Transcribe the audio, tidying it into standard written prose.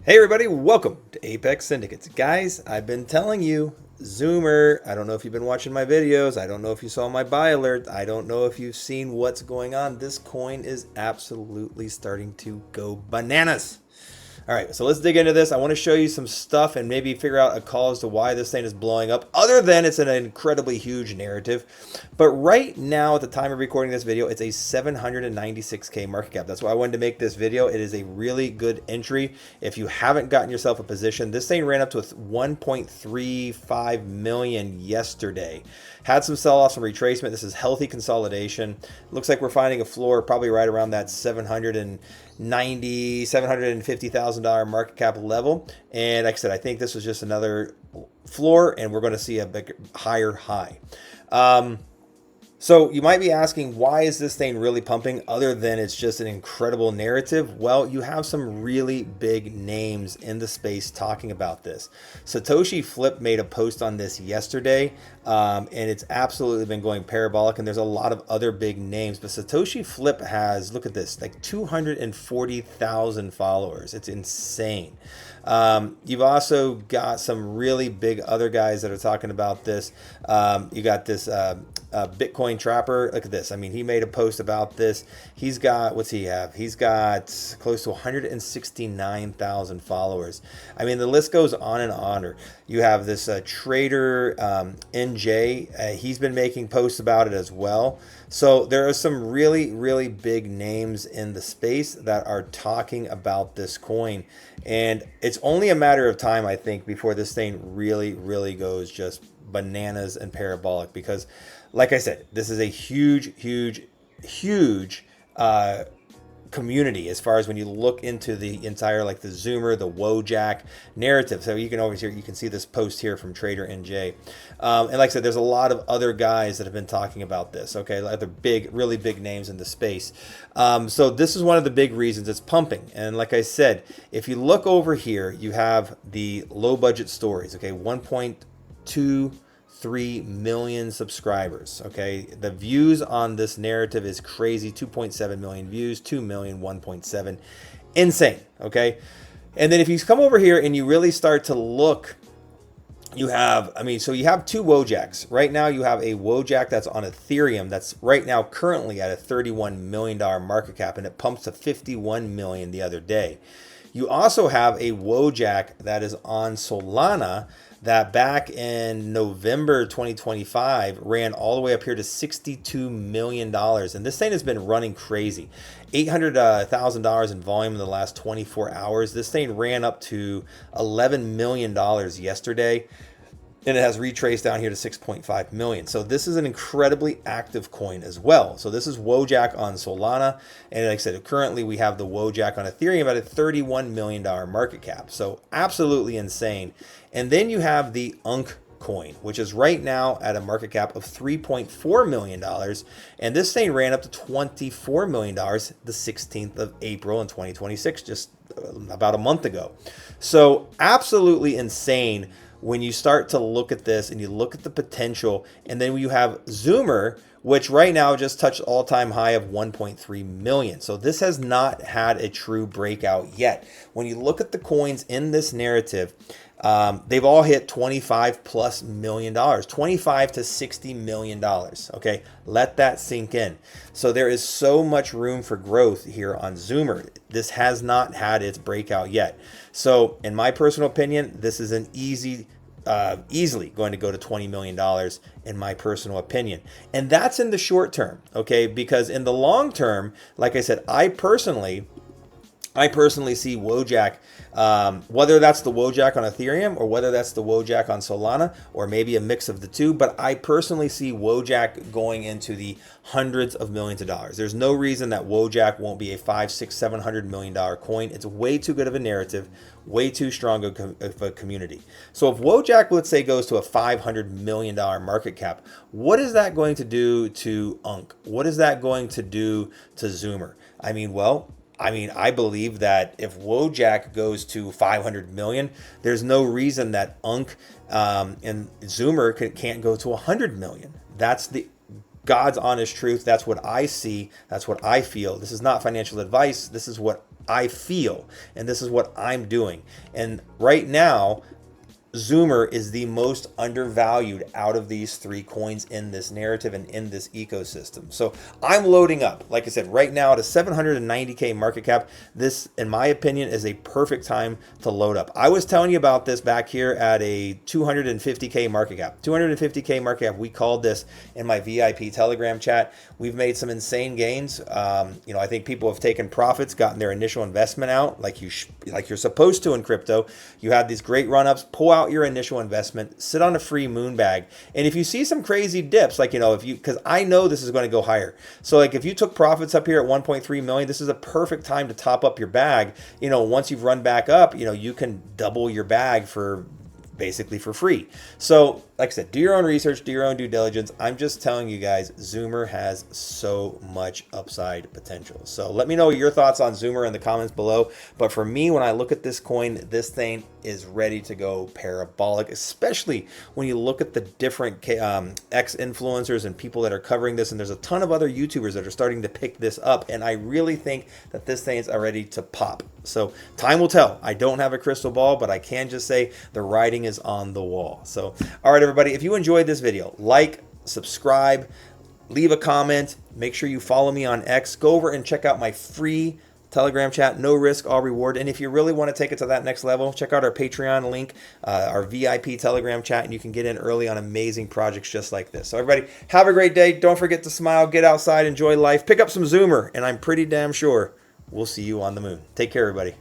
Hey everybody, welcome to Apex Syndicates. Guys, I've been telling you, ZOOMER, I don't know if you've been watching my videos, I don't know if you saw my buy alert, I don't know if you've seen what's going on. This coin is absolutely starting to go bananas. All right, so let's dig into this. I want to show you some stuff and maybe figure out a call as to why this thing is blowing up, other than it's an incredibly huge narrative. But right now, at the time of recording this video, it's a 796K market cap. That's why I wanted to make this video. It is a really good entry. If you haven't gotten yourself a position, this thing ran up to 1.35 million yesterday. Had some sell-offs, some retracement. This is healthy consolidation. Looks like we're finding a floor probably right around that $750,000 market cap level. And like I said, I think this was just another floor, and we're going to see a big higher high. So you might be asking, why is this thing really pumping other than it's just an incredible narrative? Well, you have some really big names in the space talking about this. Satoshi Flip made a post on this yesterday, and it's absolutely been going parabolic, and there's a lot of other big names. But Satoshi Flip has, look at this, like 240,000 followers. It's insane. You've also got some really big other guys that are talking about this. You got this Bitcoin Trapper. Look at this. I mean, he made a post about this. He's got, what's he have? He's got close to 169,000 followers. I mean, the list goes on and on. You have this trader NJ. He's been making posts about it as well. So there are some really, really big names in the space that are talking about this coin. And it's only a matter of time, I think, before this thing really, really goes just bananas and parabolic. Because, like I said, this is a huge, huge, huge community as far as when you look into the entire, like the ZOOMER, the Wojak narrative. So you can always hear, you can see this post here from Trader NJ. And like I said, there's a lot of other guys that have been talking about this. Okay, other big, really big names in the space. So this is one of the big reasons it's pumping. And like I said, if you look over here, you have the low budget stories. Okay, 1.23 million subscribers. Okay, the views on this narrative is crazy. 2.7 million views, 2 million, 1.7, insane. Okay, and then if you come over here and you really start to look, you have, I mean, so you have two Wojaks right now. You have a Wojak that's on Ethereum that's right now currently at a $31 million market cap, and it pumps to 51 million the other day. You also have a Wojak that is on Solana that back in November 2025 ran all the way up here to $62 million. And this thing has been running crazy. $800,000 in volume in the last 24 hours. This thing ran up to $11 million yesterday. And it has retraced down here to 6.5 million. So this is an incredibly active coin as well. So this is Wojak on Solana. And like I said, currently we have the Wojak on Ethereum at a $31 million market cap. So absolutely insane. And then you have the UNC coin, which is right now at a market cap of $3.4 million. And this thing ran up to $24 million the 16th of April in 2026, just about a month ago. So absolutely insane when you start to look at this and you look at the potential. And then you have ZOOMER, which right now just touched all-time high of 1.3 million. So this has not had a true breakout yet. When you look at the coins in this narrative, they've all hit $25+ million, $25 to $60 million. Okay, let that sink in. So there is so much room for growth here on ZOOMER. This has not had its breakout yet. So in my personal opinion, this is an easily going to go to $20 million in my personal opinion. And that's in the short term, okay? Because in the long term, like I said, I personally see Wojak, whether that's the Wojak on Ethereum or whether that's the Wojak on Solana or maybe a mix of the two, but I personally see Wojak going into the hundreds of millions of dollars. There's no reason that Wojak won't be a $500, $600, $700 million coin. It's way too good of a narrative, way too strong of a community. So if Wojak, let's say, goes to a $500 million market cap, what is that going to do to UNC? What is that going to do to ZOOMER? I mean, I believe that if Wojak goes to 500 million, there's no reason that UNC and ZOOMER can't go to 100 million. That's the God's honest truth. That's what I see. That's what I feel. This is not financial advice. This is what I feel, and this is what I'm doing. And right now, ZOOMER is the most undervalued out of these three coins in this narrative and in this ecosystem. So I'm loading up, like I said, right now at a 790K market cap. This, in my opinion, is a perfect time to load up. I was telling you about this back here at a 250K market cap. 250K market cap. We called this in my VIP Telegram chat. We've made some insane gains. You know, I think people have taken profits, gotten their initial investment out, like you're supposed to in crypto. You had these great run-ups. Pull out your initial investment, sit on a free moon bag, and if you see some crazy dips, like, you know, because I know this is going to go higher, so like if you took profits up here at 1.3 million, this is a perfect time to top up your bag. You know, once you've run back up, you know, you can double your bag for basically for free. So like I said, do your own research, do your own due diligence. I'm just telling you guys, ZOOMER has so much upside potential. So let me know your thoughts on ZOOMER in the comments below. But for me, when I look at this coin, this thing is ready to go parabolic, especially when you look at the different ex-influencers and people that are covering this. And there's a ton of other YouTubers that are starting to pick this up. And I really think that this thing is ready to pop. So time will tell. I don't have a crystal ball, but I can just say the writing is on the wall. So, all right, everybody, if you enjoyed this video, like, subscribe, leave a comment, make sure you follow me on X, go over and check out my free Telegram chat, no risk, all reward. And if you really want to take it to that next level, check out our Patreon link, our VIP Telegram chat, and you can get in early on amazing projects just like this. So everybody, have a great day. Don't forget to smile, get outside, enjoy life, pick up some ZOOMER, and I'm pretty damn sure we'll see you on the moon. Take care, everybody.